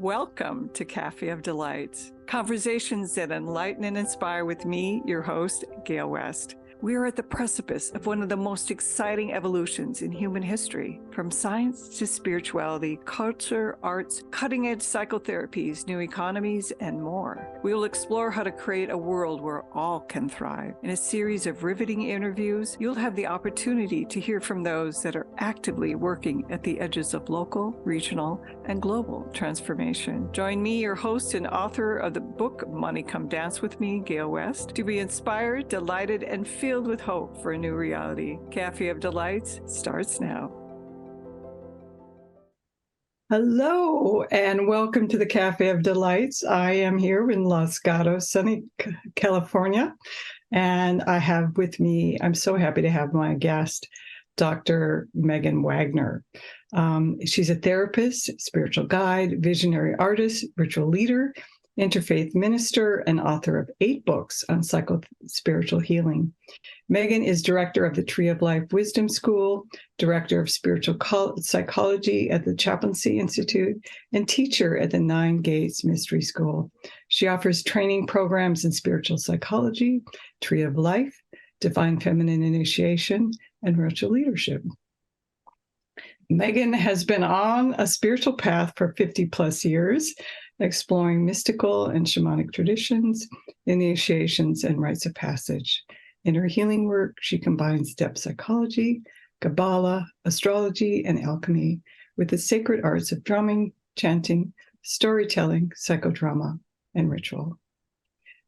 Welcome to Café of Delights, conversations that enlighten and inspire with me, your host, Gale West. We are at the precipice of one of the most exciting evolutions in human history, from science to spirituality, culture, arts, cutting-edge psychotherapies, new economies, and more. We will explore how to create a world where all can thrive. In a series of riveting interviews, you'll have the opportunity to hear from those that are actively working at the edges of local, regional, and global transformation. Join me, your host and author of the book, Money Come Dance With Me, Gale West, to be inspired, delighted, and filled with hope for a new reality. Café of Delights starts now. Hello, and welcome to the Café of Delights. I am here in Los Gatos, sunny California, and I have with me, I'm so happy to have my guest, Dr. Megan Wagner. She's a therapist, spiritual guide, visionary artist, ritual leader, interfaith minister, and author of 8 books on spiritual healing. Megan is director of the Tree of Life Wisdom School, director of spiritual psychology at the Chaplaincy Institute, and teacher at the Nine Gates Mystery School. She offers training programs in spiritual psychology, Tree of Life, divine feminine initiation, and ritual leadership. Megan has been on a spiritual path for 50 plus years, exploring mystical and shamanic traditions, initiations, and rites of passage. In her healing work, she combines depth psychology, Kabbalah, astrology, and alchemy with the sacred arts of drumming, chanting, storytelling, psychodrama, and ritual.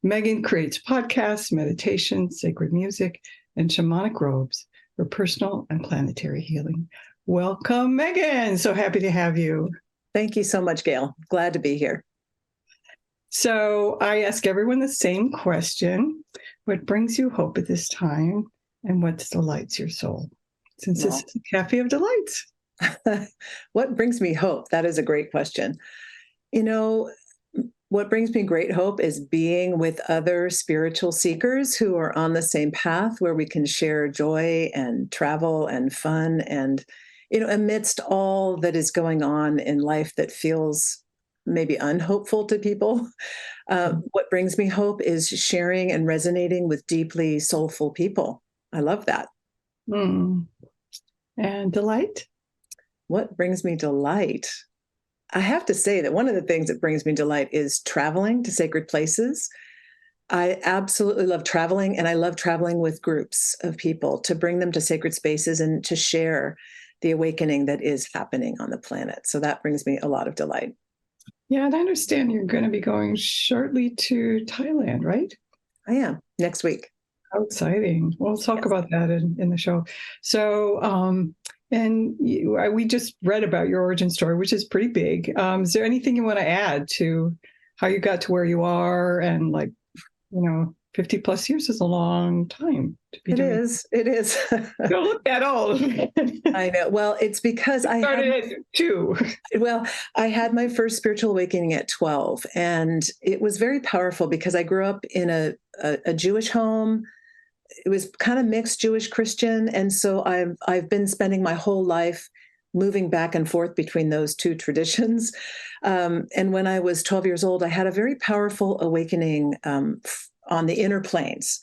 Megan creates podcasts, meditations, sacred music, and shamanic robes for personal and planetary healing. Welcome, Megan. So happy to have you. Thank you so much, Gale. Glad to be here. So I ask everyone the same question. What brings you hope at this time, and what delights your soul? Since this is a Café of Delights. What brings me hope? That is a great question. You know, what brings me great hope is being with other spiritual seekers who are on the same path, where we can share joy and travel and fun and, amidst all that is going on in life that feels maybe unhopeful to people. What brings me hope is sharing and resonating with deeply soulful people. I love that. And delight? What brings me delight? I have to say that one of the things that brings me delight is traveling to sacred places. I absolutely love traveling, and I love traveling with groups of people to bring them to sacred spaces and to share the awakening that is happening on the planet. So that brings me a lot of delight. Yeah, and I understand you're going to be going shortly to Thailand, right? I am, next week. How exciting. We'll talk about that in the show. So, we just read about your origin story, which is pretty big. Is there anything you want to add to how you got to where you are? And 50 plus years is a long time to be doing. It is. You don't look that old. I know. Well, it's because I started at 2. Well, I had my first spiritual awakening at 12, and it was very powerful because I grew up in a Jewish home. It was kind of mixed Jewish Christian, and so I've been spending my whole life moving back and forth between those two traditions. And when I was 12 years old, I had a very powerful awakening on the inner planes.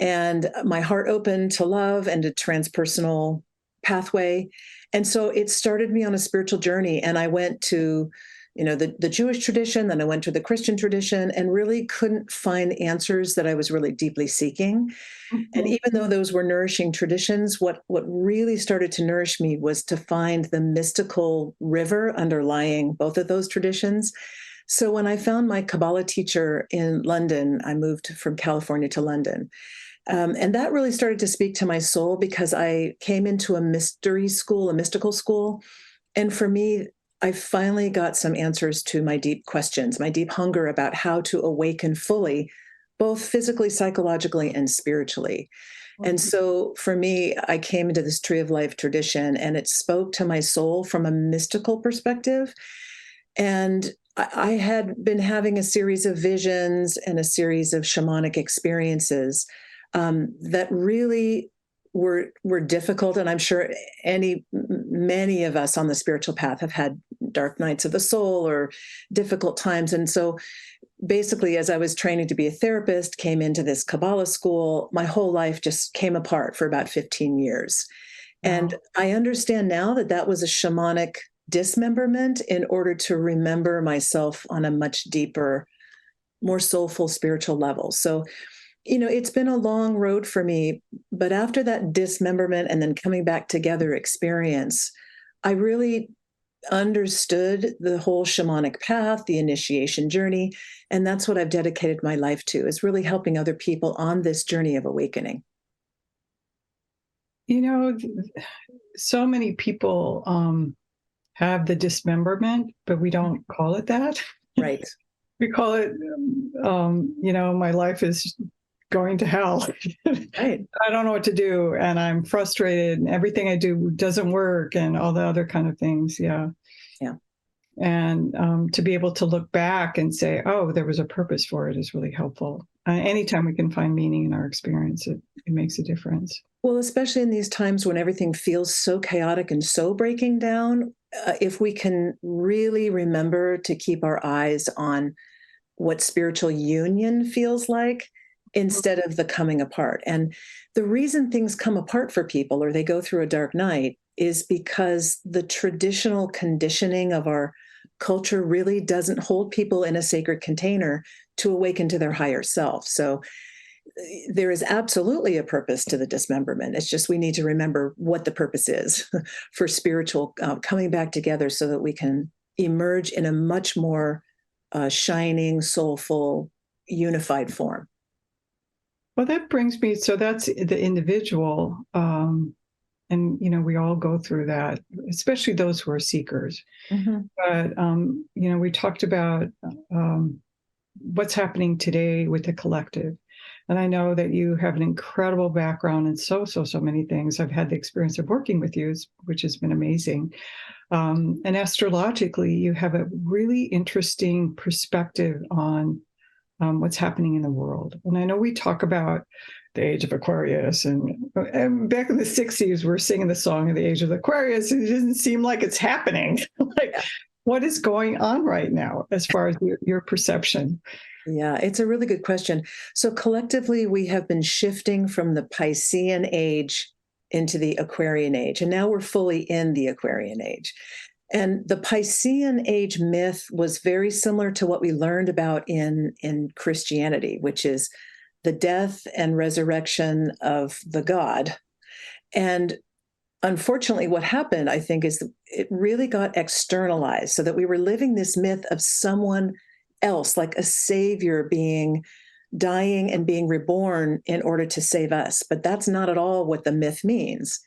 And my heart opened to love and to transpersonal pathway. And so it started me on a spiritual journey. And I went to, the Jewish tradition, then I went to the Christian tradition, and really couldn't find answers that I was really deeply seeking. Mm-hmm. And even though those were nourishing traditions, what really started to nourish me was to find the mystical river underlying both of those traditions. So when I found my Kabbalah teacher in London, I moved from California to London. And that really started to speak to my soul, because I came into a mystical school. And for me, I finally got some answers to my deep questions, my deep hunger about how to awaken fully, both physically, psychologically, and spiritually. Mm-hmm. And so for me, I came into this Tree of Life tradition, and it spoke to my soul from a mystical perspective. And I had been having a series of visions and a series of shamanic experiences that really were difficult, and I'm sure many of us on the spiritual path have had dark nights of the soul or difficult times. And so basically, as I was training to be a therapist, came into this Kabbalah school, my whole life just came apart for about 15 years. Wow. And I understand now that that was a shamanic dismemberment in order to remember myself on a much deeper, more soulful spiritual level. So, it's been a long road for me, but after that dismemberment and then coming back together experience, I really understood the whole shamanic path, the initiation journey, and that's what I've dedicated my life to, is really helping other people on this journey of awakening. So many people have the dismemberment, but we don't call it that. Right. We call it, my life is going to hell. Right. I don't know what to do, and I'm frustrated, and everything I do doesn't work, and all the other kind of things. Yeah. Yeah. And to be able to look back and say, oh, there was a purpose for it is really helpful. Anytime we can find meaning in our experience, it makes a difference. Well, especially in these times when everything feels so chaotic and so breaking down, if we can really remember to keep our eyes on what spiritual union feels like instead of the coming apart. And the reason things come apart for people or they go through a dark night is because the traditional conditioning of our culture really doesn't hold people in a sacred container to awaken to their higher self. So there is absolutely a purpose to the dismemberment. It's just we need to remember what the purpose is for spiritual coming back together so that we can emerge in a much more shining, soulful, unified form. Well, that brings me, so that's the individual. And, we all go through that, especially those who are seekers. Mm-hmm. But, we talked about what's happening today with the collective. And I know that you have an incredible background in so many things. I've had the experience of working with you, which has been amazing. And astrologically, you have a really interesting perspective on what's happening in the world. And I know we talk about the Age of Aquarius, and back in the 60s, we're singing the song of the Age of Aquarius. It doesn't seem like it's happening. What is going on right now as far as your perception? Yeah, it's a really good question. So collectively, we have been shifting from the Piscean age into the Aquarian age, and now we're fully in the Aquarian age. And the Piscean age myth was very similar to what we learned about in Christianity, which is the death and resurrection of the god. And unfortunately, what happened, I think, is it really got externalized so that we were living this myth of someone else, like a savior being dying and being reborn in order to save us. But that's not at all what the myth means.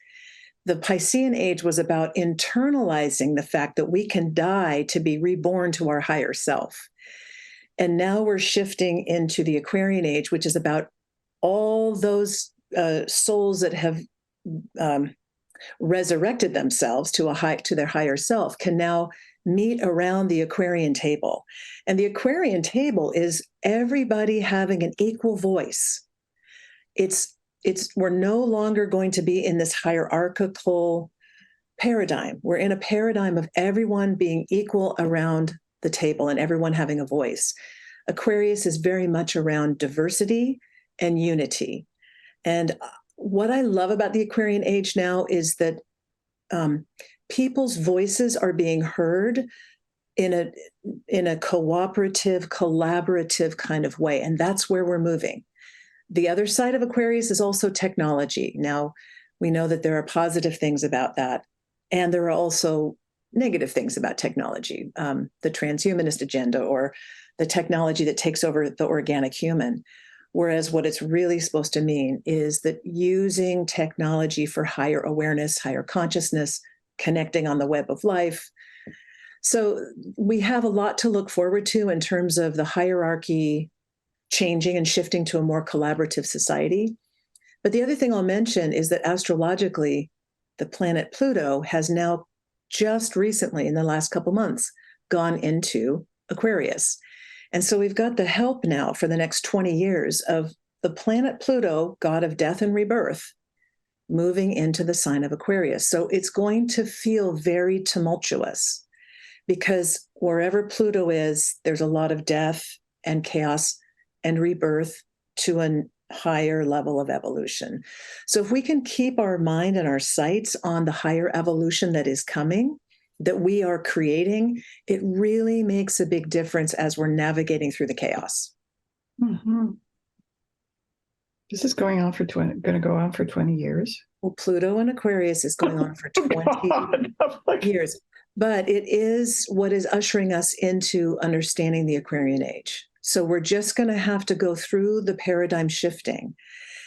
The Piscean age was about internalizing the fact that we can die to be reborn to our higher self. And now we're shifting into the Aquarian age, which is about all those souls that have resurrected themselves to their higher self can now meet around the Aquarian table. And the Aquarian table is everybody having an equal voice. We're no longer going to be in this hierarchical paradigm. We're in a paradigm of everyone being equal around the table and everyone having a voice. Aquarius is very much around diversity and unity. And what I love about the Aquarian age now is that people's voices are being heard in a cooperative, collaborative kind of way. And that's where we're moving. The other side of Aquarius is also technology. Now, we know that there are positive things about that, and there are also negative things about technology, the transhumanist agenda or the technology that takes over the organic human. Whereas what it's really supposed to mean is that using technology for higher awareness, higher consciousness, connecting on the web of life. So we have a lot to look forward to in terms of the hierarchy changing and shifting to a more collaborative society. But the other thing I'll mention is that astrologically, the planet Pluto has now just recently, in the last couple months, gone into Aquarius. And so we've got the help now for the next 20 years of the planet Pluto, god of death and rebirth, moving into the sign of Aquarius. So it's going to feel very tumultuous because wherever Pluto is, there's a lot of death and chaos and rebirth to a higher level of evolution. So if we can keep our mind and our sights on the higher evolution that is coming, that we are creating, it really makes a big difference as we're navigating through the chaos. Mm-hmm. This is going on for 20 years. Well, Pluto in Aquarius is going on for 20 years, but it is what is ushering us into understanding the Aquarian age. So we're just going to have to go through the paradigm shifting.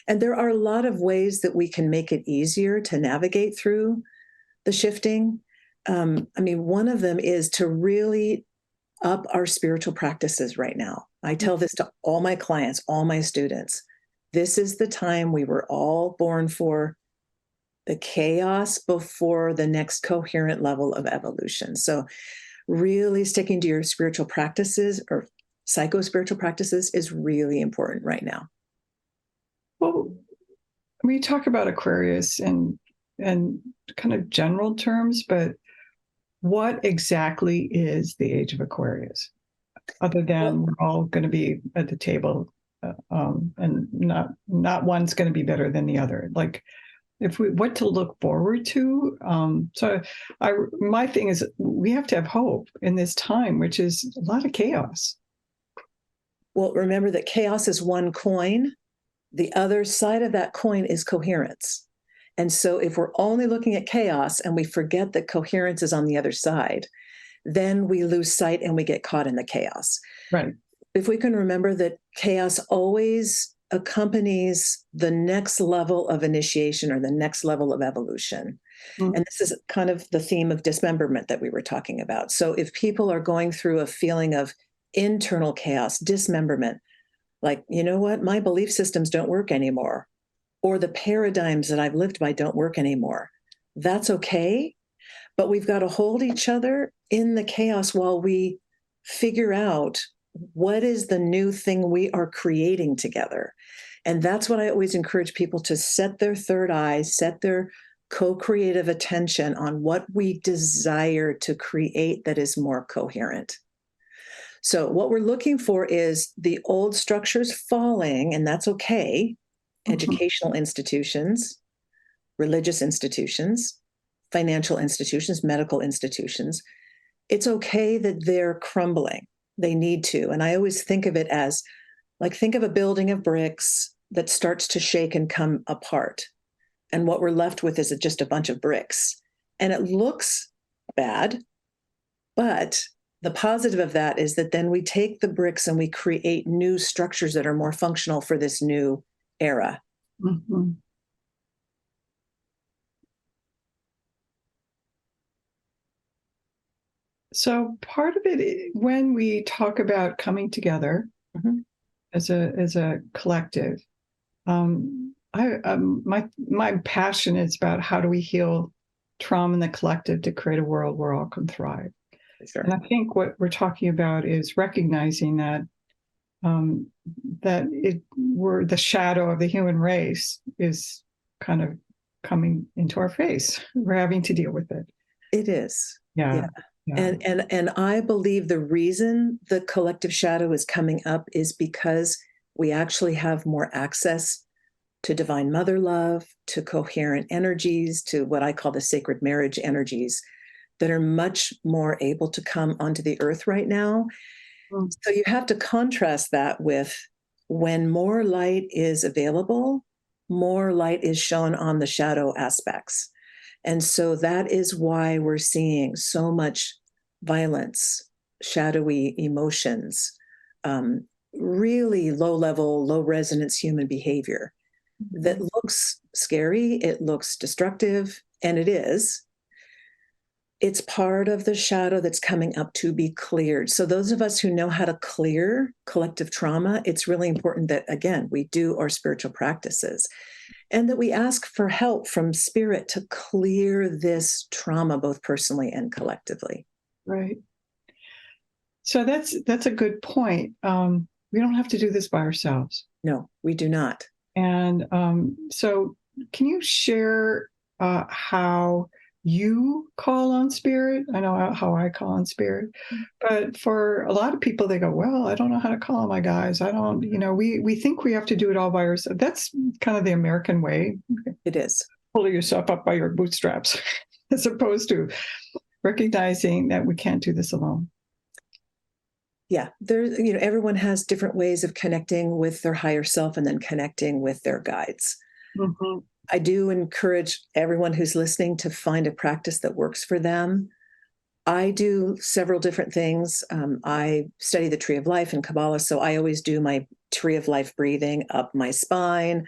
And there are a lot of ways that we can make it easier to navigate through the shifting. One of them is to really up our spiritual practices right now. I tell this to all my clients, all my students. This is the time we were all born for, the chaos before the next coherent level of evolution. So really sticking to your spiritual practices or psycho-spiritual practices is really important right now. Well, we talk about Aquarius in kind of general terms, but what exactly is the Age of Aquarius? Other than we're all going to be at the table, and not one's going to be better than the other. Like, what to look forward to. My thing is we have to have hope in this time, which is a lot of chaos. Well, remember that chaos is one coin. The other side of that coin is coherence. And so if we're only looking at chaos and we forget that coherence is on the other side, then we lose sight and we get caught in the chaos. Right. If we can remember that chaos always accompanies the next level of initiation or the next level of evolution. Mm-hmm. And this is kind of the theme of dismemberment that we were talking about. So if people are going through a feeling of internal chaos, dismemberment, like, you know what, my belief systems don't work anymore, or the paradigms that I've lived by don't work anymore, that's okay. But we've got to hold each other in the chaos while we figure out what is the new thing we are creating together. And that's what I always encourage people to set their third eye, set their co-creative attention on what we desire to create that is more coherent. So what we're looking for is the old structures falling, and that's okay. Mm-hmm. Educational institutions, religious institutions, financial institutions, medical institutions. It's okay that they're crumbling. They need to. And I always think of it as, like, think of a building of bricks that starts to shake and come apart. And what we're left with is just a bunch of bricks. And it looks bad, but the positive of that is that then we take the bricks and we create new structures that are more functional for this new era. Mm-hmm. So part of it, when we talk about coming together mm-hmm. as a collective, my passion is about how do we heal trauma in the collective to create a world where all can thrive. Sure. And I think what we're talking about is recognizing that we're the shadow of the human race is kind of coming into our face. We're having to deal with it. It is. Yeah. Yeah. And I believe the reason the collective shadow is coming up is because we actually have more access to divine mother love, to coherent energies, to what I call the sacred marriage energies that are much more able to come onto the earth right now. Mm. So you have to contrast that with when more light is available, more light is shown on the shadow aspects. And so that is why we're seeing so much violence, shadowy emotions, really low-level, low-resonance human behavior that looks scary, it looks destructive, and it is. It's part of the shadow that's coming up to be cleared. So those of us who know how to clear collective trauma, it's really important that, again, we do our spiritual practices and that we ask for help from spirit to clear this trauma, both personally and collectively. Right. So that's a good point. We don't have to do this by ourselves. No, we do not. And so can you share how you call on spirit? I know how I call on spirit, but for a lot of people, they go, well, I don't know how to call on my guys. I don't, we think we have to do it all by ourselves. That's kind of the American way. It is. Pull yourself up by your bootstraps, as opposed to recognizing that we can't do this alone. Yeah, everyone has different ways of connecting with their higher self and then connecting with their guides. Mm-hmm. I do encourage everyone who's listening to find a practice that works for them. I do several different things. I study the Tree of Life in Kabbalah, so I always do my Tree of Life breathing up my spine,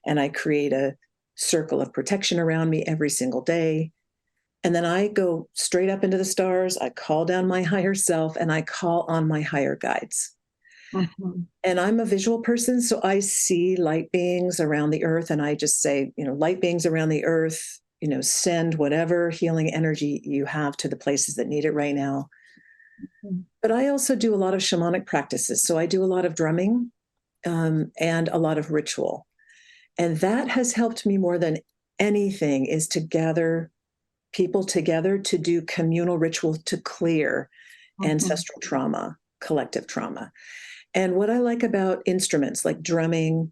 and I create a circle of protection around me every single day. And then I go straight up into the stars. I call down my higher self, and I call on my higher guides. Mm-hmm. And I'm a visual person, so I see light beings around the earth, and I just say, light beings around the earth, send whatever healing energy you have to the places that need it right now. Mm-hmm. But I also do a lot of shamanic practices. So I do a lot of drumming and a lot of ritual. And that has helped me more than anything, is to gather people together to do communal ritual to clear mm-hmm. ancestral trauma, collective trauma. And what I like about instruments like drumming,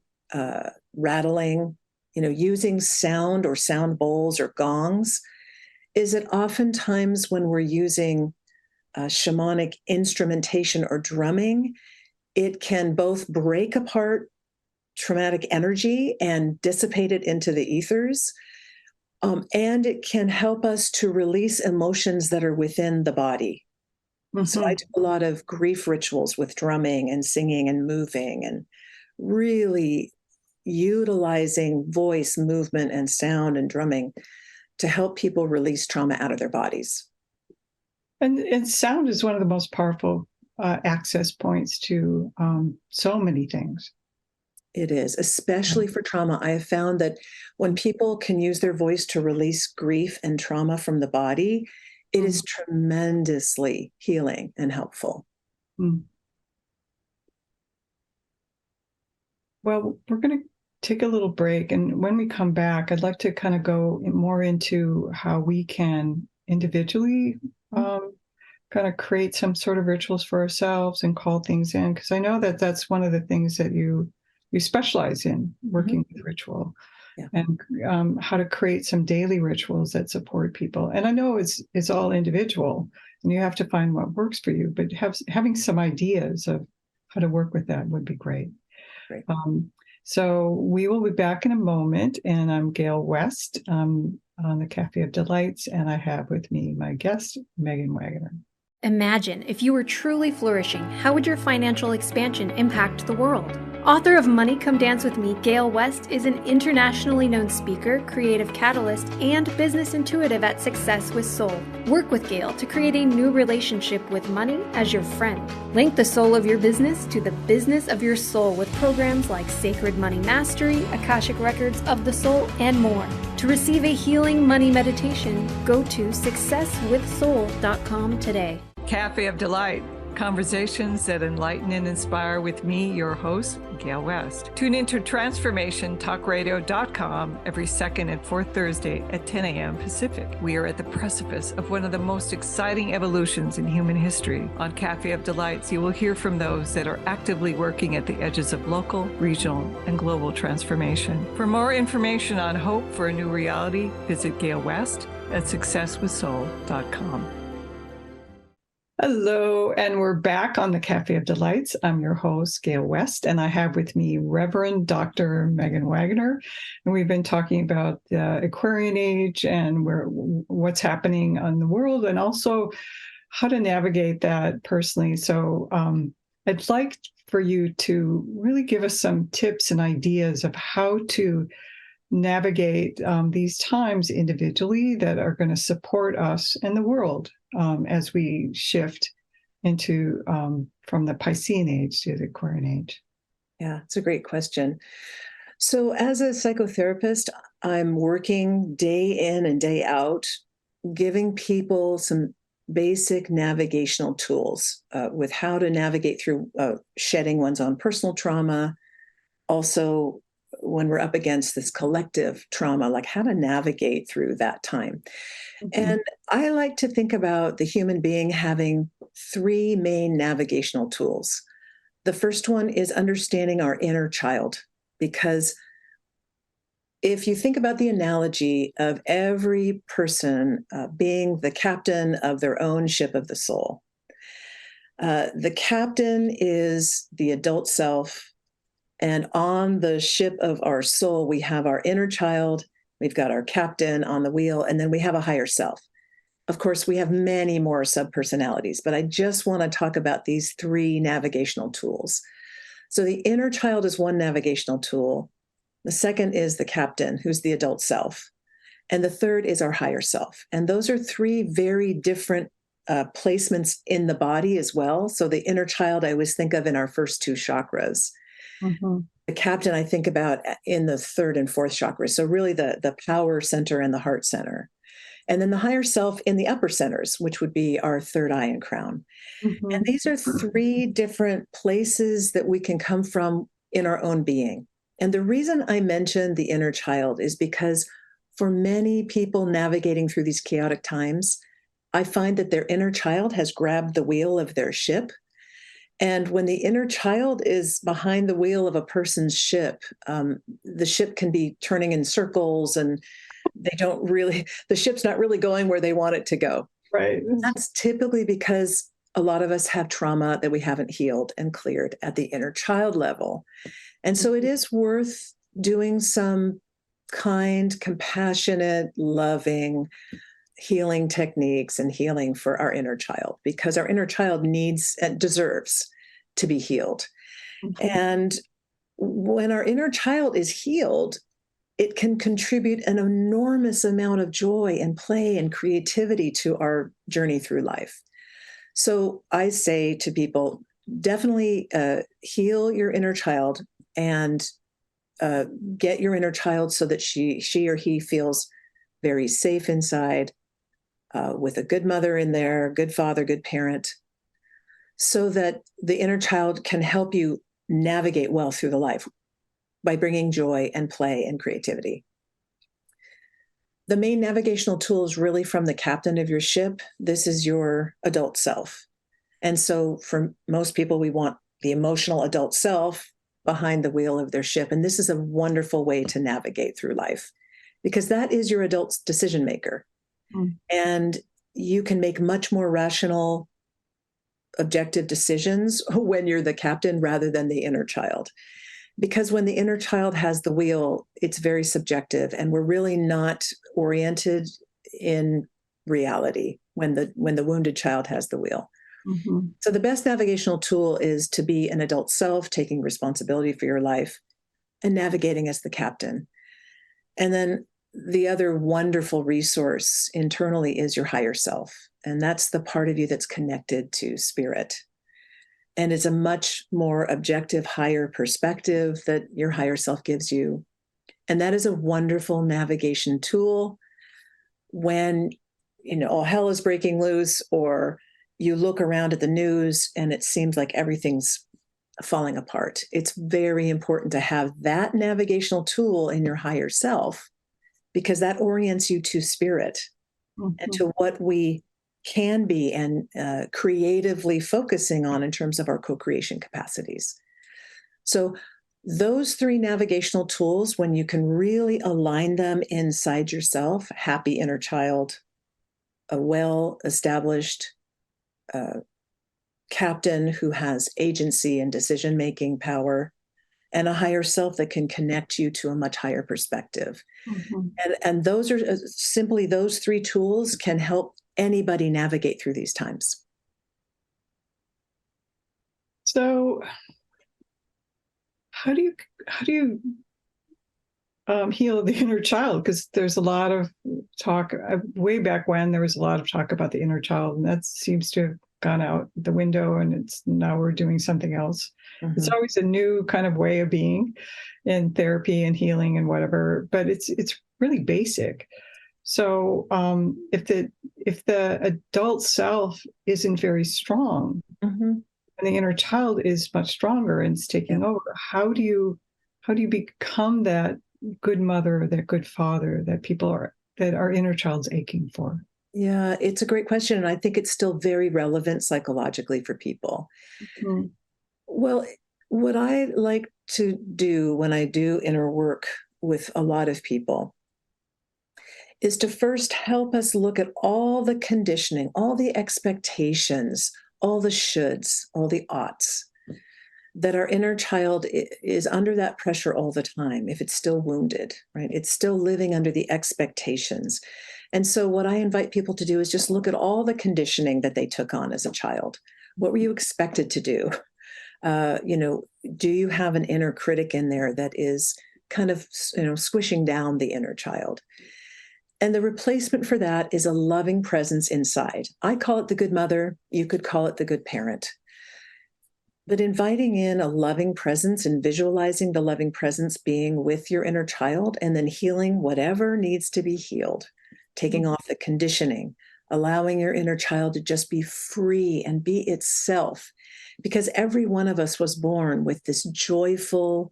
rattling, using sound or sound bowls or gongs, is that oftentimes when we're using shamanic instrumentation or drumming, it can both break apart traumatic energy and dissipate it into the ethers. And it can help us to release emotions that are within the body. Mm-hmm. So I do a lot of grief rituals with drumming and singing and moving, and really utilizing voice, movement, and sound and drumming to help people release trauma out of their bodies. And sound is one of the most powerful access points to so many things. It is, especially for trauma. I have found that when people can use their voice to release grief and trauma from the body, it is tremendously healing and helpful. Mm. Well, we're going to take a little break. And when we come back, I'd like to kind of go more into how we can individually kind of create some sort of rituals for ourselves and call things in. Because I know that that's one of the things that you specialize in, working with ritual. Yeah. And how to create some daily rituals that support people. And I know it's all individual, and you have to find what works for you, but having some ideas of how to work with that would be great. Great. So we will be back in a moment, and I'm Gale West on the Café of Delights, and I have with me my guest, Megan Wagner. Imagine if you were truly flourishing, how would your financial expansion impact the world? Author of Money Come Dance With Me, Gale West is an internationally known speaker, creative catalyst, and business intuitive at Success with Soul. Work with Gale to create a new relationship with money as your friend. Link the soul of your business to the business of your soul with programs like Sacred Money Mastery, Akashic Records of the Soul, and more. To receive a healing money meditation, go to successwithsoul.com today. Café of Delight. Conversations that enlighten and inspire with me, your host, Gale West. Tune into transformationtalkradio.com every second and fourth Thursday at 10 a.m. Pacific. We are at the precipice of one of the most exciting evolutions in human history. On Café of Delights, you will hear from those that are actively working at the edges of local, regional, and global transformation. For more information on hope for a new reality, visit Gale West at successwithsoul.com. Hello, and we're back on the Café of Delights. I'm your host, Gale West, and I have with me Reverend Dr. Megan Wagner. And we've been talking about the Aquarian age and what's happening in the world, and also how to navigate that personally. So I'd like for you to really give us some tips and ideas of how to navigate these times individually that are going to support us and the world as we shift into from the Piscean age to the Aquarian age. Yeah, it's a great question. So as a psychotherapist, I'm working day in and day out, giving people some basic navigational tools with how to navigate through shedding one's own personal trauma, also when we're up against this collective trauma, like how to navigate through that time. And I like to think about the human being having three main navigational tools. The first one is understanding our inner child, because if you think about the analogy of every person being the captain of their own ship of the soul, the captain is the adult self. And on the ship of our soul, we have our inner child, we've got our captain on the wheel, and then we have a higher self. Of course, we have many more subpersonalities, but I just want to talk about these three navigational tools. So the inner child is one navigational tool. The second is the captain, who's the adult self. And the third is our higher self. And those are three very different placements in the body as well. So the inner child, I always think of in our first two chakras. The captain, I think about in the third and fourth chakras. So really the power center and the heart center. And then the higher self in the upper centers, which would be our third eye and crown. And these are three different places that we can come from in our own being. And the reason I mentioned the inner child is because for many people navigating through these chaotic times, I find that their inner child has grabbed the wheel of their ship. And when the inner child is behind the wheel of a person's ship, the ship can be turning in circles and the ship's not really going where they want it to go. Right. That's typically because a lot of us have trauma that we haven't healed and cleared at the inner child level. And so it is worth doing some kind, compassionate, loving healing techniques and healing for our inner child, because our inner child needs and deserves to be healed. And when our inner child is healed, it can contribute an enormous amount of joy and play and creativity to our journey through life. So I say to people, definitely heal your inner child and get your inner child so that she or he feels very safe inside, with a good mother in there, good father, good parent, so that the inner child can help you navigate well through the life by bringing joy and play and creativity. The main navigational tool is really from the captain of your ship. This is your adult self. And so for most people, we want the emotional adult self behind the wheel of their ship. And this is a wonderful way to navigate through life, because that is your adult decision maker. And you can make much more rational, objective decisions when you're the captain rather than the inner child. Because when the inner child has the wheel, it's very subjective, and we're really not oriented in reality when the wounded child has the wheel. So the best navigational tool is to be an adult self, taking responsibility for your life and navigating as the captain. And then the other wonderful resource internally is your higher self. And that's the part of you that's connected to spirit. And it's a much more objective, higher perspective that your higher self gives you. And that is a wonderful navigation tool when, all hell is breaking loose, or you look around at the news and it seems like everything's falling apart. It's very important to have that navigational tool in your higher self, because that orients you to spirit and to what we can be and creatively focusing on in terms of our co-creation capacities. So those three navigational tools, when you can really align them inside yourself, happy inner child, a well-established captain who has agency and decision-making power, and a higher self that can connect you to a much higher perspective. And those are simply, those three tools can help anybody navigate through these times. So how do you heal the inner child? Because there's a lot of talk, way back when there was a lot of talk about the inner child, and that seems to have gone out the window, and now we're doing something else. It's always a new kind of way of being in therapy and healing and whatever, but it's really basic. So if the adult self isn't very strong, and the inner child is much stronger and it's taking over, how do you how do you become that good mother, that good father that our inner child's aching for? Yeah, it's a great question. And I think it's still very relevant psychologically for people. Mm. Well, what I like to do when I do inner work with a lot of people is to first help us look at all the conditioning, all the expectations, all the shoulds, all the oughts that our inner child is under that pressure all the time if it's still wounded, right? It's still living under the expectations. And so what I invite people to do is just look at all the conditioning that they took on as a child. What were you expected to do? Do you have an inner critic in there that is kind of, squishing down the inner child? And the replacement for that is a loving presence inside. I call it the good mother. You could call it the good parent. But inviting in a loving presence and visualizing the loving presence being with your inner child and then healing whatever needs to be healed, taking off the conditioning, allowing your inner child to just be free and be itself. Because every one of us was born with this joyful,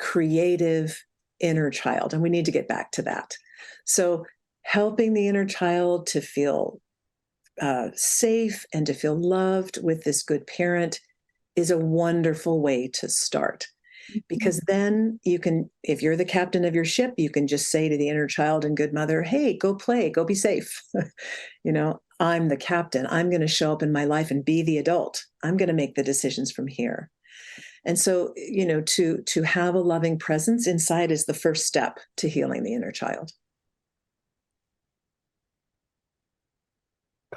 creative inner child, and we need to get back to that. So helping the inner child to feel safe and to feel loved with this good parent is a wonderful way to start. Because then you can, if you're the captain of your ship, you can just say to the inner child and good mother, hey, go play, go be safe. I'm the captain. I'm going to show up in my life and be the adult. I'm going to make the decisions from here. And so, to have a loving presence inside is the first step to healing the inner child.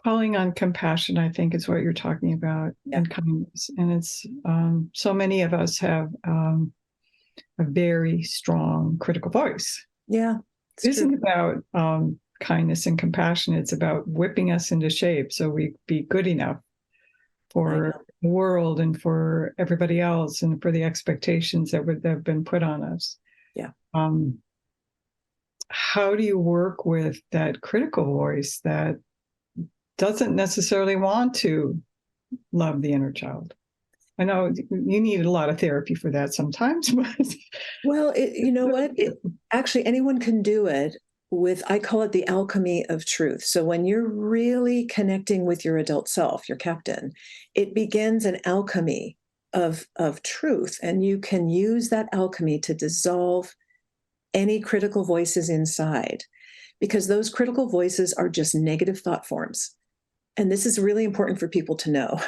Calling on compassion, I think, is what you're talking about, and kindness. And it's so many of us have a very strong critical voice. Yeah, it isn't about kindness and compassion. It's about whipping us into shape so we be good enough for the world and for everybody else and for the expectations that have been put on us. Yeah. How do you work with that critical voice that doesn't necessarily want to love the inner child? I know you need a lot of therapy for that sometimes. But well, actually, anyone can do it with, I call it the alchemy of truth. So when you're really connecting with your adult self, your captain, it begins an alchemy of truth. And you can use that alchemy to dissolve any critical voices inside, because those critical voices are just negative thought forms. And this is really important for people to know,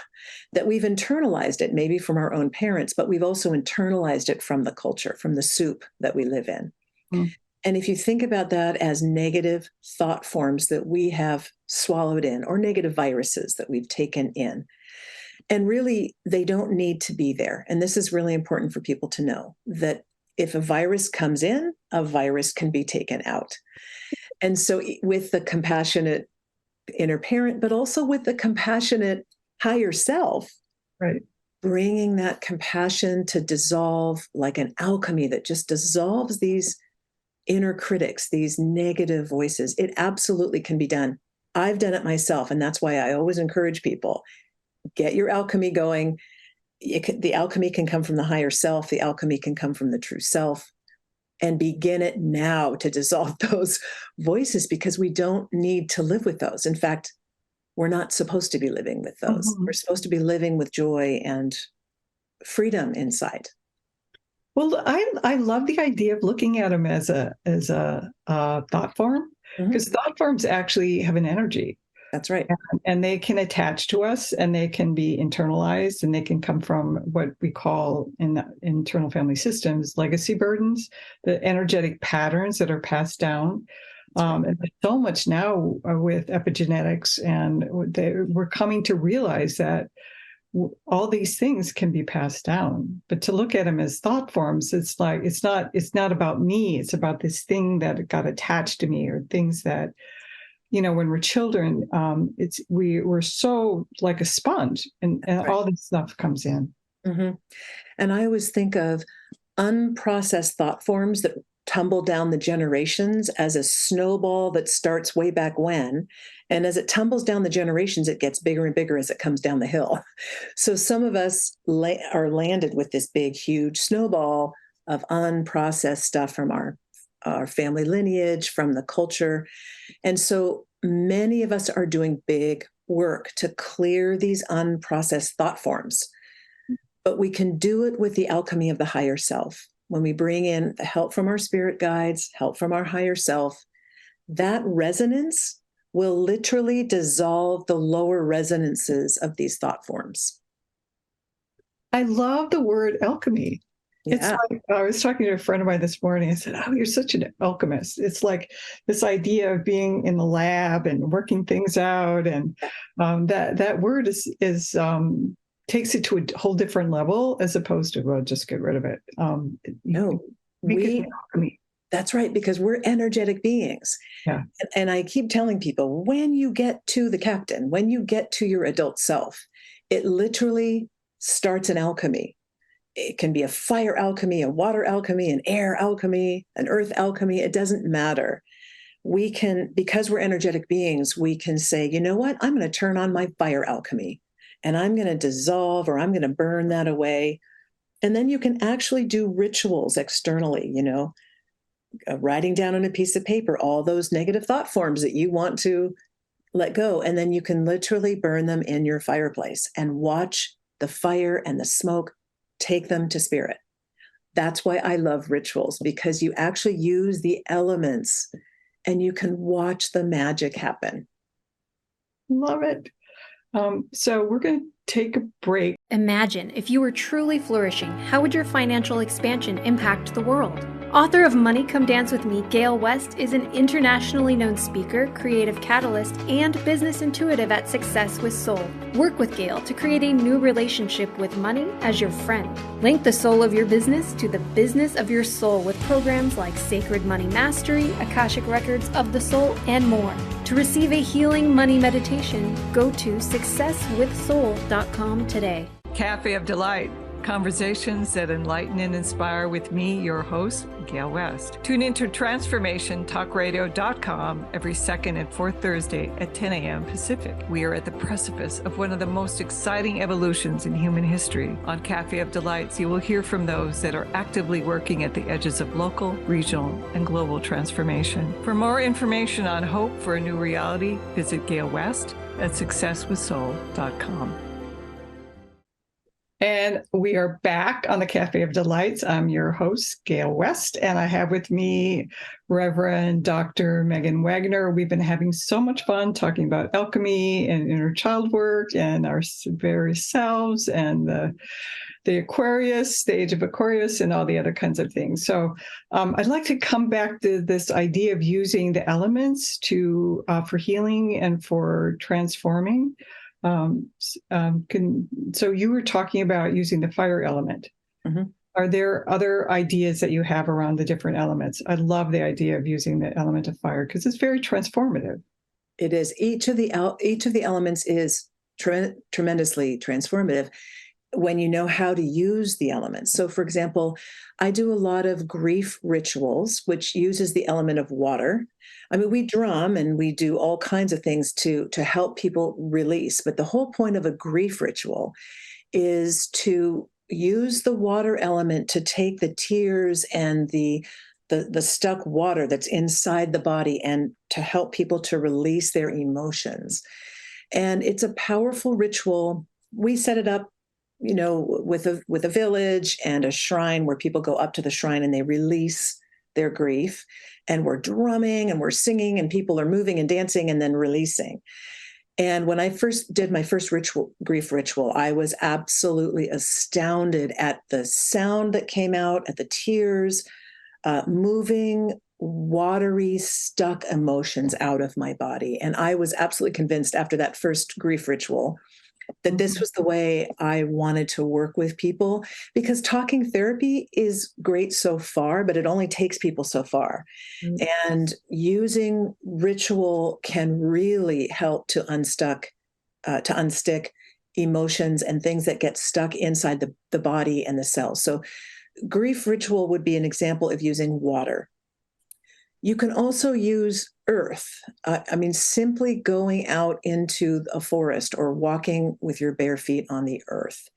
that we've internalized it, maybe from our own parents, but we've also internalized it from the culture, from the soup that we live in. Mm. And if you think about that as negative thought forms that we have swallowed in, or negative viruses that we've taken in, and really they don't need to be there. And this is really important for people to know, that if a virus comes in, a virus can be taken out. And so with the compassionate inner parent, but also with the compassionate higher self, right, bringing that compassion to dissolve like an alchemy that just dissolves these inner critics, these negative voices. It absolutely can be done. I've done it myself, and that's why I always encourage people, get your alchemy going. The alchemy can come from the higher self. The alchemy can come from the true self. And begin it now to dissolve those voices, because we don't need to live with those. In fact, we're not supposed to be living with those. Mm-hmm. We're supposed to be living with joy and freedom inside. Well, I love the idea of looking at them as a thought form, because mm-hmm. thought forms actually have an energy. That's right. And they can attach to us, and they can be internalized, and they can come from what we call in the internal family systems legacy burdens, the energetic patterns that are passed down. And there's so much now with epigenetics, and we're coming to realize that all these things can be passed down. But to look at them as thought forms, it's like it's not about me. It's about this thing that got attached to me, or things that, when we're children, we're so like a sponge, and right. all this stuff comes in. Mm-hmm. And I always think of unprocessed thought forms that tumble down the generations as a snowball that starts way back when. And as it tumbles down the generations, it gets bigger and bigger as it comes down the hill. So some of us are landed with this big, huge snowball of unprocessed stuff from our family lineage, from the culture. And so many of us are doing big work to clear these unprocessed thought forms. But we can do it with the alchemy of the higher self. When we bring in the help from our spirit guides, help from our higher self, that resonance will literally dissolve the lower resonances of these thought forms. I love the word alchemy. Yeah. It's like, I was talking to a friend of mine this morning. I said, "Oh, you're such an alchemist." It's like this idea of being in the lab and working things out, and that word is takes it to a whole different level as opposed to, well, just get rid of it. No, alchemy. That's right, because we're energetic beings. Yeah. And I keep telling people, when you get to the captain, when you get to your adult self, it literally starts an alchemy. It can be a fire alchemy, a water alchemy, an air alchemy, an earth alchemy. It doesn't matter. We can, because we're energetic beings, we can say, you know what? I'm going to turn on my fire alchemy and I'm going to dissolve, or I'm going to burn that away. And then you can actually do rituals externally, writing down on a piece of paper all those negative thought forms that you want to let go. And then you can literally burn them in your fireplace and watch the fire and the smoke take them to spirit. That's why I love rituals, because you actually use the elements and you can watch the magic happen. Love it. So we're going to take a break. Imagine if you were truly flourishing, how would your financial expansion impact the world? Author of Money Come Dance With Me, Gale West is an internationally known speaker, creative catalyst, and business intuitive at Success with Soul. Work with Gale to create a new relationship with money as your friend. Link the soul of your business to the business of your soul with programs like Sacred Money Mastery, Akashic Records of the Soul, and more. To receive a healing money meditation, go to successwithsoul.com today. Café of Delight. Conversations that enlighten and inspire with me, your host, Gale West. Tune into transformationtalkradio.com every second and fourth Thursday at 10 a.m. Pacific. We are at the precipice of one of the most exciting evolutions in human history. On Café of Delights, you will hear from those that are actively working at the edges of local, regional, and global transformation. For more information on hope for a new reality, visit Gale West at successwithsoul.com. And we are back on the Café of Delights. I'm your host, Gale West, and I have with me Reverend Dr. Megan Wagner. We've been having so much fun talking about alchemy and inner child work and our various selves and the Aquarius, the Age of Aquarius, and all the other kinds of things. So I'd like to come back to this idea of using the elements for healing and for transforming. So you were talking about using the fire element. Mm-hmm. Are there other ideas that you have around the different elements? I love the idea of using the element of fire because it's very transformative. It is. Each of the elements is tremendously transformative when you know how to use the elements. So, for example, I do a lot of grief rituals, which uses the element of water. I mean, we drum and we do all kinds of things to help people release. But the whole point of a grief ritual is to use the water element to take the tears and the stuck water that's inside the body and to help people to release their emotions. And it's a powerful ritual. We set it up, with a village and a shrine where people go up to the shrine and they release their grief. And we're drumming and we're singing and people are moving and dancing and then releasing. And when I first did my first grief ritual, I was absolutely astounded at the sound that came out, at the tears, moving, watery, stuck emotions out of my body. And I was absolutely convinced after that first grief ritual that this was the way I wanted to work with people, because talking therapy is great so far, but it only takes people so far. Mm-hmm. And using ritual can really help to unstick emotions and things that get stuck inside the body and the cells. So grief ritual would be an example of using water. You can also use earth. Simply going out into a forest or walking with your bare feet on the earth,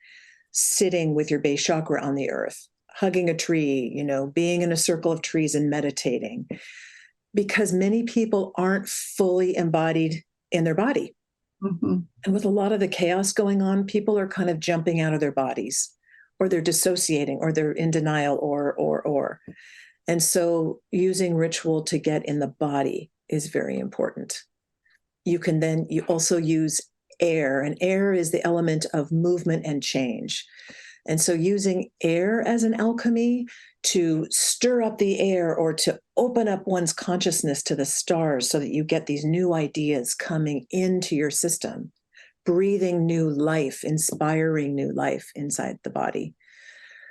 sitting with your base chakra on the earth, hugging a tree, being in a circle of trees and meditating, because many people aren't fully embodied in their body. Mm-hmm. And with a lot of the chaos going on, people are kind of jumping out of their bodies, or they're dissociating, or they're in denial, or. And so using ritual to get in the body is very important. You also use air, and air is the element of movement and change. And so using air as an alchemy to stir up the air, or to open up one's consciousness to the stars so that you get these new ideas coming into your system, breathing new life, inspiring new life inside the body.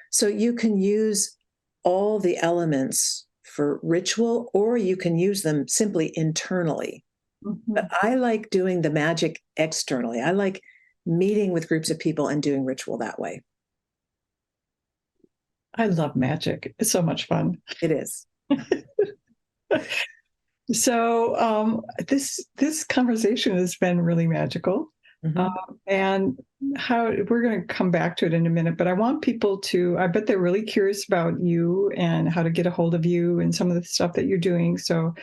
So you can use all the elements for ritual, or you can use them simply internally. Mm-hmm. But I like doing the magic externally. I like meeting with groups of people and doing ritual that way. I love magic. It's so much fun. It is. So this conversation has been really magical. Mm-hmm. And how we're going to come back to it in a minute, but I want people to, I bet they're really curious about you and how to get a hold of you and some of the stuff that you're doing. So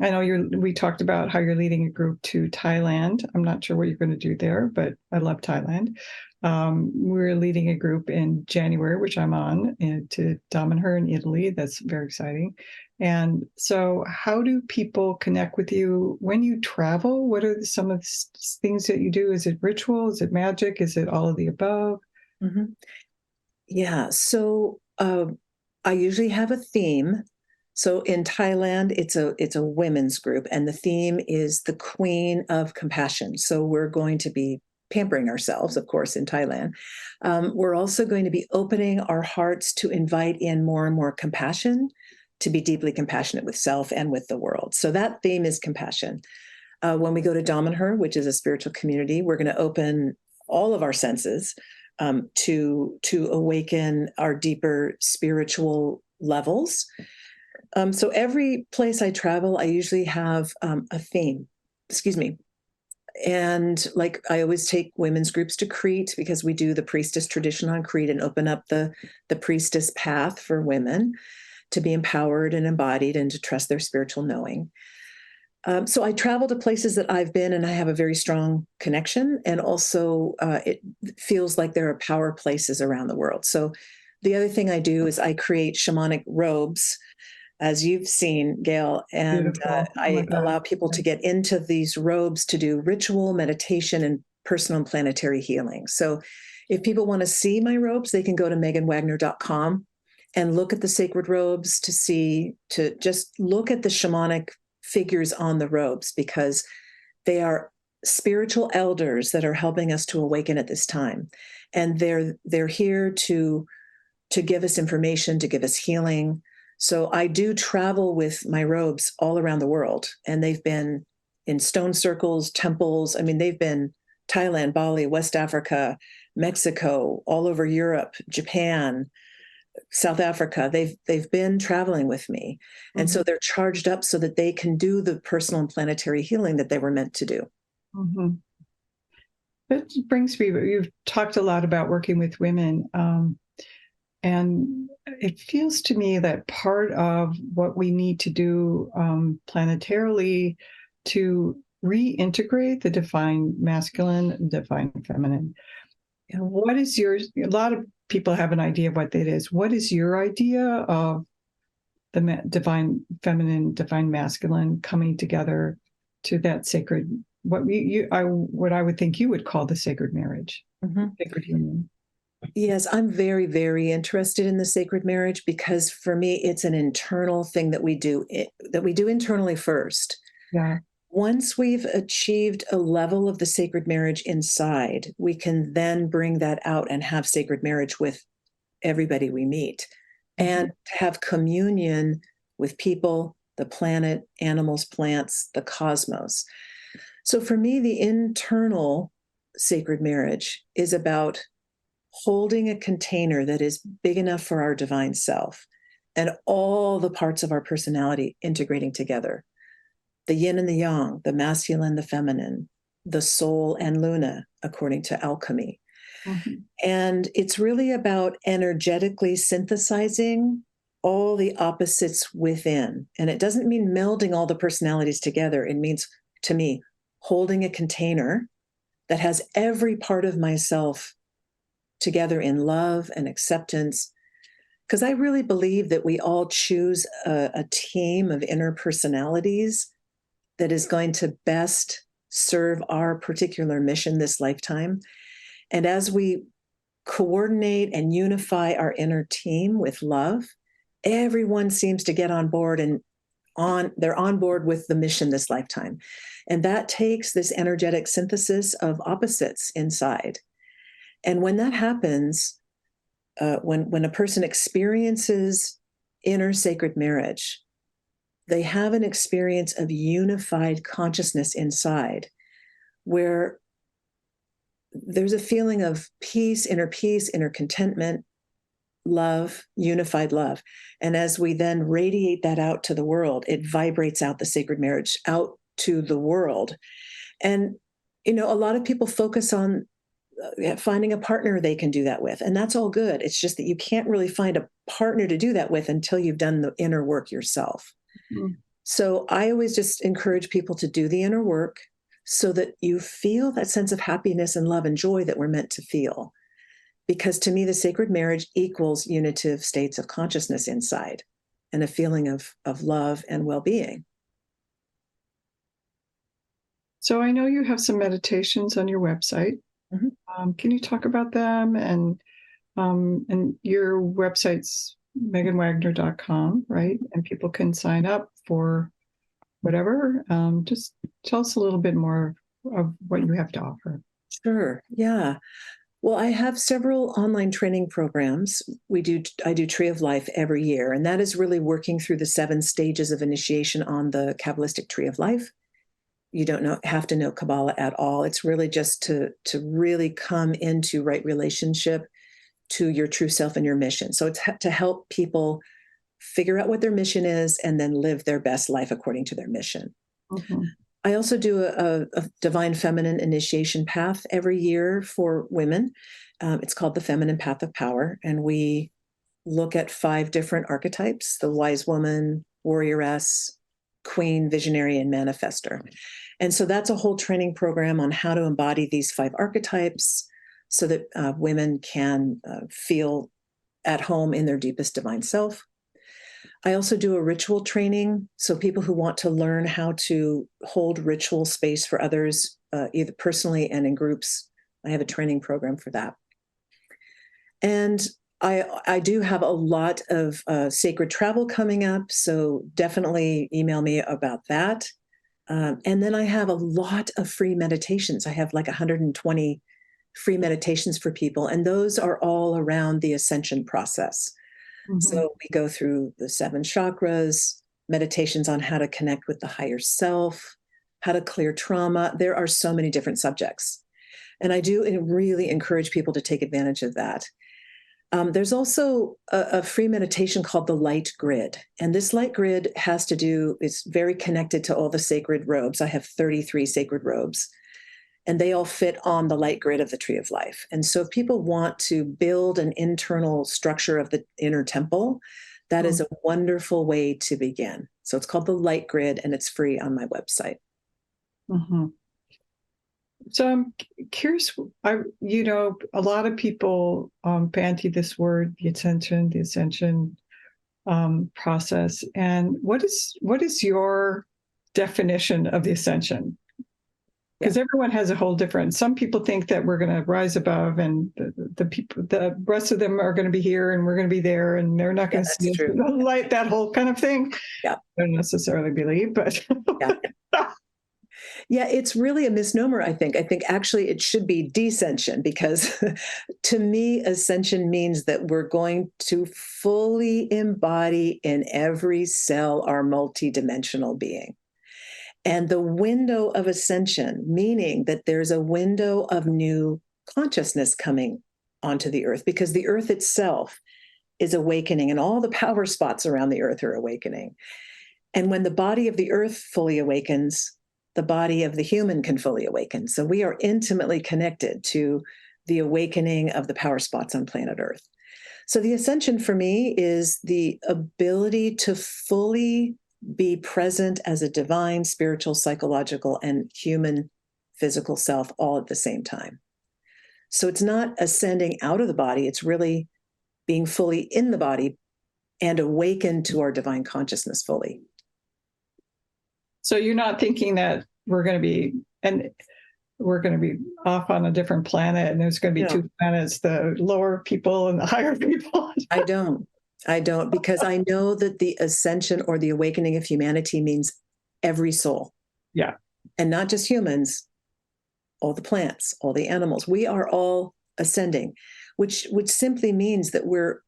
I know we talked about how you're leading a group to Thailand. I'm not sure what you're going to do there, but I love Thailand. We're leading a group in January, which I'm on, to Damanhur in Italy. That's very exciting. And so how do people connect with you when you travel? What are some of the things that you do? Is it ritual? Is it magic? Is it all of the above? Mm-hmm. Yeah. So I usually have a theme. So in Thailand, it's a women's group, and the theme is the Queen of Compassion. So we're going to be pampering ourselves, of course, in Thailand. We're also going to be opening our hearts to invite in more and more compassion, to be deeply compassionate with self and with the world. So that theme is compassion. When we go to Damanhur, which is a spiritual community, we're going to open all of our senses to awaken our deeper spiritual levels. So every place I travel, I usually have a theme. Excuse me. And like I always take women's groups to Crete, because we do the priestess tradition on Crete and open up the priestess path for women to be empowered and embodied and to trust their spiritual knowing. So I travel to places that I've been and I have a very strong connection. And also it feels like there are power places around the world. So the other thing I do is I create shamanic robes, as you've seen, Gale, and I allow people to get into these robes to do ritual, meditation, and personal and planetary healing. So if people want to see my robes, they can go to meganwagner.com and look at the sacred robes to just look at the shamanic figures on the robes, because they are spiritual elders that are helping us to awaken at this time. And they're here to give us information, to give us healing. So I do travel with my robes all around the world, and they've been in stone circles, temples. I mean, they've been Thailand, Bali, West Africa, Mexico, all over Europe, Japan, South Africa. They've been traveling with me. And so they're charged up so that they can do the personal and planetary healing that they were meant to do. Mm-hmm. That brings me, you've talked a lot about working with women. And it feels to me that part of what we need to do planetarily to reintegrate the divine masculine, divine feminine. And what is yours? A lot of people have an idea of what that is. What is your idea of the divine feminine, divine masculine coming together to that sacred, what I would think you would call the sacred marriage, sacred union? Yes, I'm very, very interested in the sacred marriage, because for me, it's an internal thing that we do internally first. Yeah. Once we've achieved a level of the sacred marriage inside, we can then bring that out and have sacred marriage with everybody we meet, and to have communion with people, the planet, animals, plants, the cosmos. So for me, the internal sacred marriage is about holding a container that is big enough for our divine self and all the parts of our personality integrating together. The yin and the yang, the masculine, the feminine, the soul and Luna, according to alchemy. Mhm. And it's really about energetically synthesizing all the opposites within. And it doesn't mean melding all the personalities together. It means, to me, holding a container that has every part of myself together in love and acceptance. Because I really believe that we all choose a team of inner personalities that is going to best serve our particular mission this lifetime. And as we coordinate and unify our inner team with love, everyone seems to get on board and they're on board with the mission this lifetime. And that takes this energetic synthesis of opposites inside. And when that happens, when a person experiences inner sacred marriage, they have an experience of unified consciousness inside, where there's a feeling of peace, inner contentment, love, unified love. And as we then radiate that out to the world, it vibrates out the sacred marriage out to the world. And, a lot of people focus on finding a partner they can do that with. And that's all good. It's just that you can't really find a partner to do that with until you've done the inner work yourself. Mm-hmm. So I always just encourage people to do the inner work so that you feel that sense of happiness and love and joy that we're meant to feel. Because to me, the sacred marriage equals unitive states of consciousness inside and a feeling of love and well-being. So I know you have some meditations on your website. Mm-hmm. Can you talk about them? And your website's meganwagner.com, right? And people can sign up for whatever. Just tell us a little bit more of what you have to offer. Sure. Yeah. Well, I have several online training programs. I do Tree of Life every year, and that is really working through the 7 stages of initiation on the Kabbalistic Tree of Life. You don't have to know Kabbalah at all. It's really just to really come into right relationship to your true self and your mission. So it's to help people figure out what their mission is and then live their best life according to their mission. Mm-hmm. I also do a divine feminine initiation path every year for women. It's called the Feminine Path of Power. And we look at 5 different archetypes: the wise woman, warrioress, queen, visionary, and manifester. And so that's a whole training program on how to embody these 5 archetypes so that women can feel at home in their deepest divine self. I also do a ritual training. So people who want to learn how to hold ritual space for others, either personally and in groups, I have a training program for that. And I do have a lot of sacred travel coming up, so definitely email me about that. And then I have a lot of free meditations. I have like 120 free meditations for people, and those are all around the ascension process. Mm-hmm. So we go through the 7 chakras, meditations on how to connect with the higher self, how to clear trauma. There are so many different subjects. And I do really encourage people to take advantage of that. There's also a free meditation called the Light Grid. And this Light Grid it's very connected to all the sacred robes. I have 33 sacred robes, and they all fit on the light grid of the Tree of Life. And so if people want to build an internal structure of the inner temple, that is a wonderful way to begin. So it's called the Light Grid, and it's free on my website. Mm-hmm. So I'm curious, a lot of people banty this word, the ascension process. And what is your definition of the ascension? Because everyone has a whole different. Some people think that we're going to rise above, and the rest of them are going to be here, and we're going to be there, and they're not going to see the light. That whole kind of thing. Yeah, I don't necessarily believe, but yeah, it's really a misnomer. I think actually it should be descension, because to me, ascension means that we're going to fully embody in every cell our multidimensional being. And the window of ascension, meaning that there's a window of new consciousness coming onto the earth, because the earth itself is awakening, and all the power spots around the earth are awakening. And when the body of the earth fully awakens, the body of the human can fully awaken. So we are intimately connected to the awakening of the power spots on planet Earth. So the ascension for me is the ability to fully be present as a divine, spiritual, psychological, and human physical self all at the same time. So it's not ascending out of the body, it's really being fully in the body and awakened to our divine consciousness fully. So you're not thinking that we're going to be off on a different planet and there's going to be two planets, the lower people and the higher people. I don't, because I know that the ascension or the awakening of humanity means every soul. Yeah. And not just humans, all the plants, all the animals. We are all ascending, which simply means that we're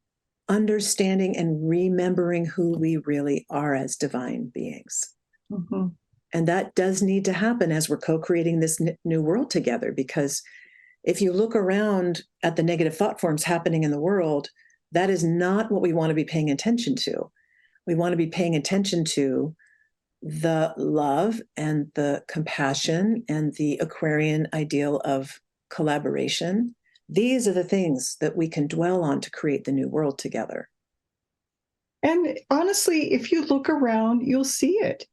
understanding and remembering who we really are as divine beings. Mm-hmm. And that does need to happen as we're co-creating this new world together, because if you look around at the negative thought forms happening in the world, that is not what we want to be paying attention to. We want to be paying attention to the love and the compassion and the Aquarian ideal of collaboration. These are the things that we can dwell on to create the new world together. And honestly, if you look around, you'll see it.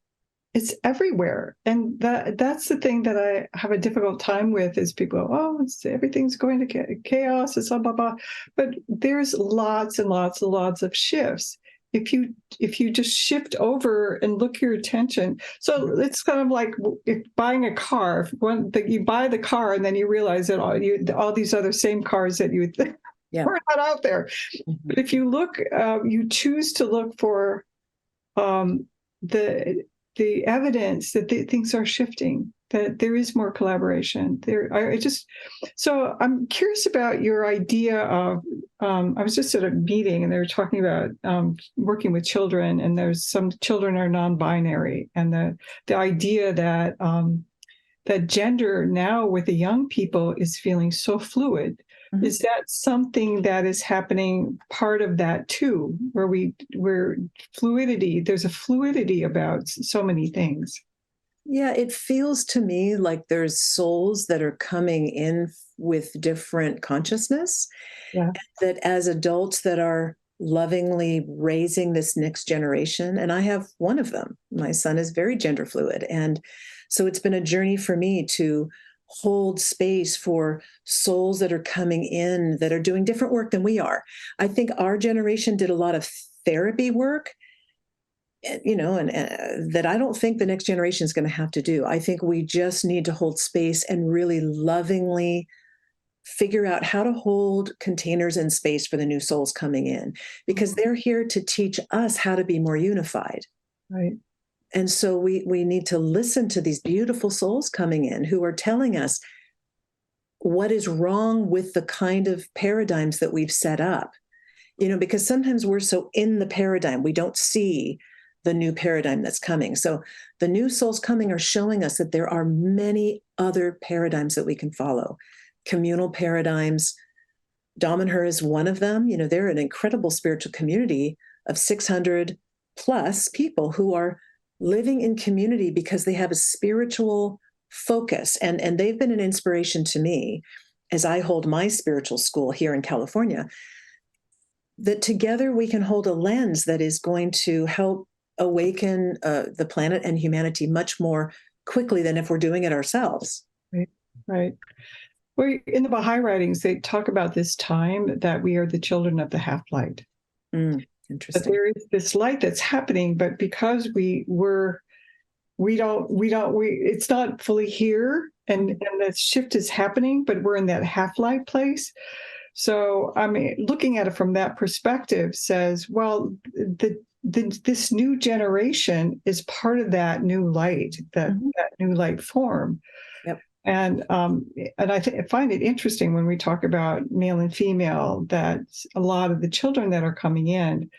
It's everywhere. And that's the thing that I have a difficult time with is people go, oh, everything's going to chaos, it's blah, blah, blah. But there's lots and lots and lots of shifts. If you just shift over and look your attention. So it's kind of like if buying a car, you buy the car and then you realize that all these other same cars that you think were not out there. Mm-hmm. But if you look, you choose to look for the evidence that things are shifting, that there is more collaboration. So I'm curious about your idea of, I was just at a meeting and they were talking about working with children, and there's some children are non-binary, and the idea that that gender now with the young people is feeling so fluid. Mm-hmm. Is that something that is happening, part of that too, where fluidity, there's a fluidity about so many things? Yeah, it feels to me like there's souls that are coming in with different consciousness. Yeah. That as adults that are lovingly raising this next generation, and I have one of them, my son is very gender fluid. And so it's been a journey for me to hold space for souls that are coming in that are doing different work than we are. I think our generation did a lot of therapy work, and that I don't think the next generation is going to have to do. I think we just need to hold space and really lovingly figure out how to hold containers in space for the new souls coming in, because they're here to teach us how to be more unified. Right. And so we need to listen to these beautiful souls coming in who are telling us what is wrong with the kind of paradigms that we've set up, because sometimes we're so in the paradigm, we don't see the new paradigm that's coming. So the new souls coming are showing us that there are many other paradigms that we can follow. Communal paradigms. Dom and Her is one of them. They're an incredible spiritual community of 600 plus people who are living in community because they have a spiritual focus. And they've been an inspiration to me as I hold my spiritual school here in California, that together we can hold a lens that is going to help awaken the planet and humanity much more quickly than if we're doing it ourselves. Right. Well, in the Baha'i writings, they talk about this time that we are the children of the half-light. Interesting. But there is this light that's happening, but because it's not fully here, and the shift is happening, but we're in that half-light place. So, I mean, looking at it from that perspective says, well, this new generation is part of that new light, that new light form. Yep. And I find it interesting when we talk about male and female, that a lot of the children that are coming in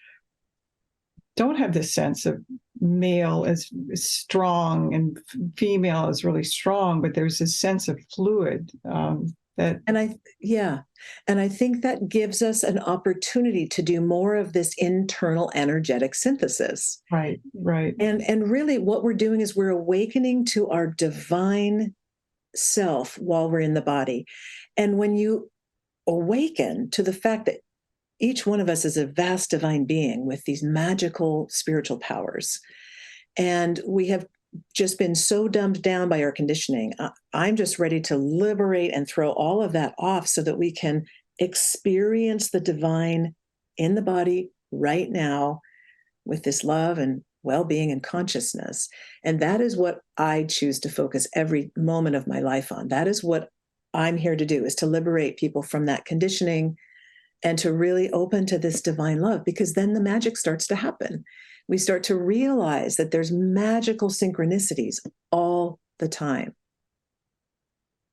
don't have this sense of male as strong and female is really strong, but there's this sense of fluid and I think that gives us an opportunity to do more of this internal energetic synthesis. Right. And really what we're doing is we're awakening to our divine self while we're in the body. And when you awaken to the fact that each one of us is a vast divine being with these magical spiritual powers. And we have just been so dumbed down by our conditioning. I'm just ready to liberate and throw all of that off so that we can experience the divine in the body right now with this love and well-being and consciousness. And that is what I choose to focus every moment of my life on. That is what I'm here to do, is to liberate people from that conditioning and to really open to this divine love, because then the magic starts to happen. We start to realize that there's magical synchronicities all the time.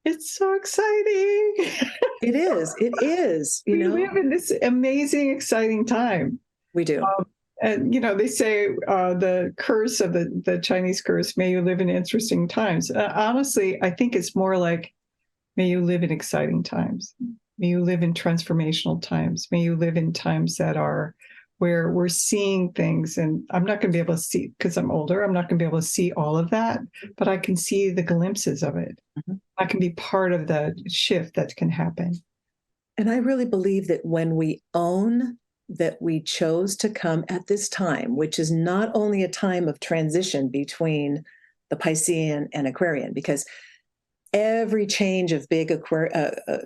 It's so exciting. It is. It is. We live in this amazing, exciting time. We do. And, they say the curse of the Chinese curse, may you live in interesting times. Honestly, I think it's more like, may you live in exciting times. May you live in transformational times. May you live in times that are where we're seeing things. And I'm not going to be able to see, because I'm older, I'm not going to be able to see all of that, but I can see the glimpses of it. Mm-hmm. I can be part of the shift that can happen. And I really believe that when we own that we chose to come at this time, which is not only a time of transition between the Piscean and Aquarian, because every change of big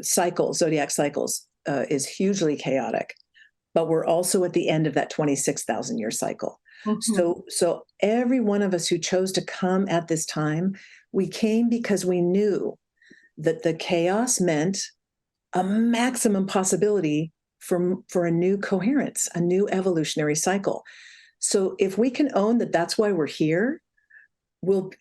cycles, zodiac cycles, is hugely chaotic. But we're also at the end of that 26,000 year cycle. Mm-hmm. So every one of us who chose to come at this time, we came because we knew that the chaos meant a maximum possibility for a new coherence, a new evolutionary cycle. So if we can own that that's why we're here,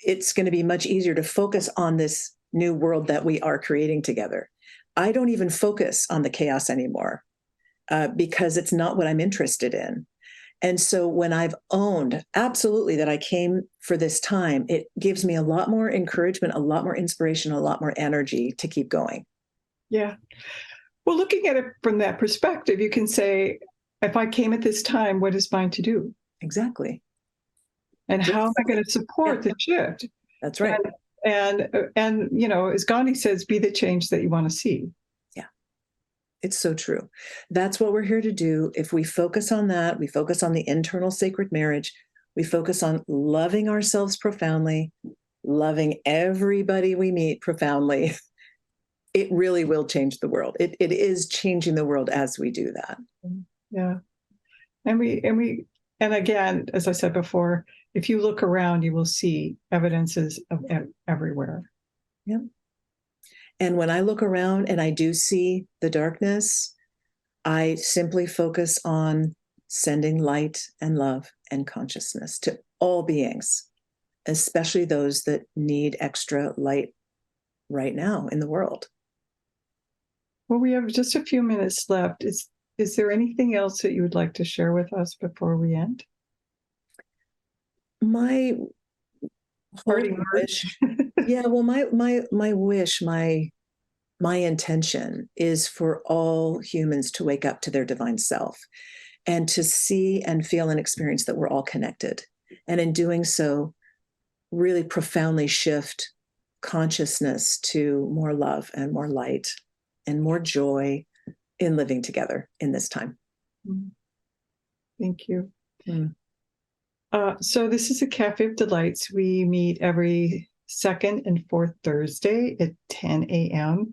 it's going to be much easier to focus on this new world that we are creating together. I don't even focus on the chaos anymore because it's not what I'm interested in. And so when I've owned absolutely that I came for this time, it gives me a lot more encouragement, a lot more inspiration, a lot more energy to keep going. Yeah. Well, looking at it from that perspective, you can say, if I came at this time, what is mine to do? Exactly. And how am I going to support the shift? That's right. And as Gandhi says, be the change that you want to see. Yeah, it's so true. That's what we're here to do. If we focus on that, we focus on the internal sacred marriage, we focus on loving ourselves profoundly, loving everybody we meet profoundly, it really will change the world. It is changing the world as we do that. Yeah. And again, as I said before, if you look around, you will see evidences of everywhere. Yeah. And when I look around and I do see the darkness, I simply focus on sending light and love and consciousness to all beings, especially those that need extra light right now in the world. Well, we have just a few minutes left. Is there anything else that you would like to share with us before we end? My wish, yeah. Well, my wish, my intention is for all humans to wake up to their divine self, and to see and feel and experience that we're all connected, and in doing so, really profoundly shift consciousness to more love and more light and more joy in living together in this time. Thank you. So this is a Café of Delights. We meet every second and fourth Thursday at 10 a.m.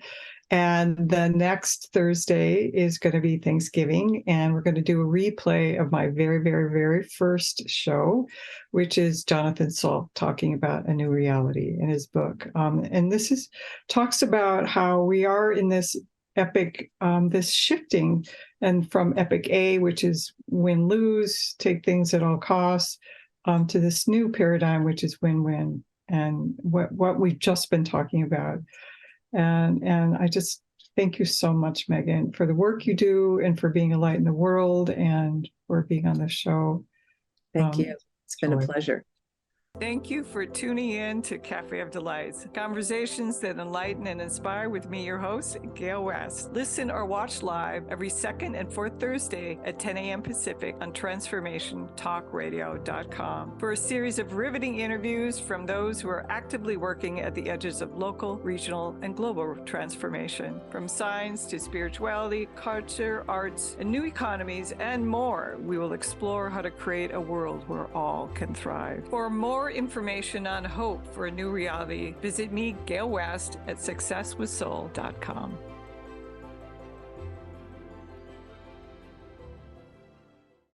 And the next Thursday is going to be Thanksgiving. And we're going to do a replay of my very, very, very first show, which is Jonathan Salk talking about a new reality in his book. And this talks about how we are in this epic, this shifting, and from epic A, which is win-lose, take things at all costs, to this new paradigm, which is win-win, and what we've just been talking about. And I just thank you so much, Megan, for the work you do and for being a light in the world and for being on the show. Thank you. It's been a pleasure. Thank you for tuning in to Café of Delights, conversations that enlighten and inspire with me, your host, Gale West. Listen or watch live every second and fourth Thursday at 10 a.m. Pacific on transformationtalkradio.com for a series of riveting interviews from those who are actively working at the edges of local, regional, and global transformation. From science to spirituality, culture, arts, and new economies, and more, we will explore how to create a world where all can thrive. For more information on hope for a new reality, visit me, Gale West, at successwithsoul.com.